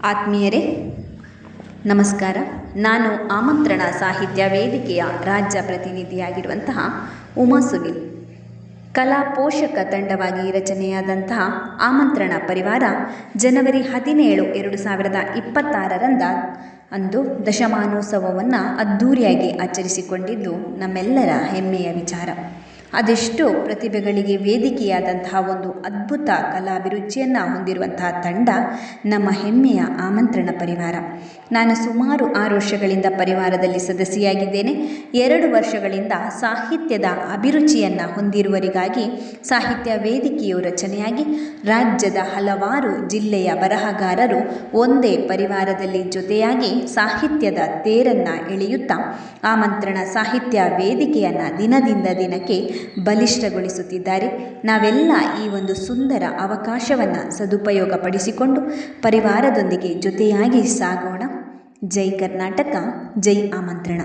ಆತ್ಮೀಯರೇ ನಮಸ್ಕಾರ. ನಾನು ಆಮಂತ್ರಣ ಸಾಹಿತ್ಯ ವೇದಿಕೆಯ ರಾಜ್ಯ ಪ್ರತಿನಿಧಿಯಾಗಿರುವಂತಹ ಉಮಾ ಸುನಿಲ್. ಕಲಾ ಪೋಷಕ ತಂಡವಾಗಿ ರಚನೆಯಾದಂತಹ ಆಮಂತ್ರಣ ಪರಿವಾರ ಜನವರಿ 17, 2026 ಅಂದು ದಶಮಾನೋತ್ಸವವನ್ನು ಅದ್ಧೂರಿಯಾಗಿ ಆಚರಿಸಿಕೊಂಡಿದ್ದು ನಮ್ಮೆಲ್ಲರ ಹೆಮ್ಮೆಯ ವಿಚಾರ. ಅದೆಷ್ಟೋ ಪ್ರತಿಭೆಗಳಿಗೆ ವೇದಿಕೆಯಾದಂತಹ ಒಂದು ಅದ್ಭುತ ಕಲಾಭಿರುಚಿಯನ್ನು ಹೊಂದಿರುವಂತಹ ತಂಡ ನಮ್ಮ ಹೆಮ್ಮೆಯ ಆಮಂತ್ರಣ ಪರಿವಾರ. ನಾನು ಸುಮಾರು 6 ವರ್ಷಗಳಿಂದ ಪರಿವಾರದಲ್ಲಿ ಸದಸ್ಯೆಯಾಗಿದ್ದೇನೆ. 2 ವರ್ಷಗಳಿಂದ ಸಾಹಿತ್ಯದ ಅಭಿರುಚಿಯನ್ನು ಹೊಂದಿರುವವರಿಗಾಗಿ ಸಾಹಿತ್ಯ ವೇದಿಕೆಯು ರಚನೆಯಾಗಿ ರಾಜ್ಯದ ಹಲವಾರು ಜಿಲ್ಲೆಯ ಬರಹಗಾರರು ಒಂದೇ ಪರಿವಾರದಲ್ಲಿ ಜೊತೆಯಾಗಿ ಸಾಹಿತ್ಯದ ತೇರನ್ನು ಎಳೆಯುತ್ತಾ ಆಮಂತ್ರಣ ಸಾಹಿತ್ಯ ವೇದಿಕೆಯನ್ನು ದಿನದಿಂದ ದಿನಕ್ಕೆ ಬಲಿಷ್ಠಗೊಳಿಸುತ್ತಿದ್ದಾರೆ. ನಾವೆಲ್ಲ ಈ ಒಂದು ಸುಂದರ ಅವಕಾಶವನ್ನು ಸದುಪಯೋಗಪಡಿಸಿಕೊಂಡು ಪರಿವಾರದೊಂದಿಗೆ ಜೊತೆಯಾಗಿ ಸಾಗೋಣ. ಜೈ ಕರ್ನಾಟಕ, ಜೈ ಆಮಂತ್ರಣ.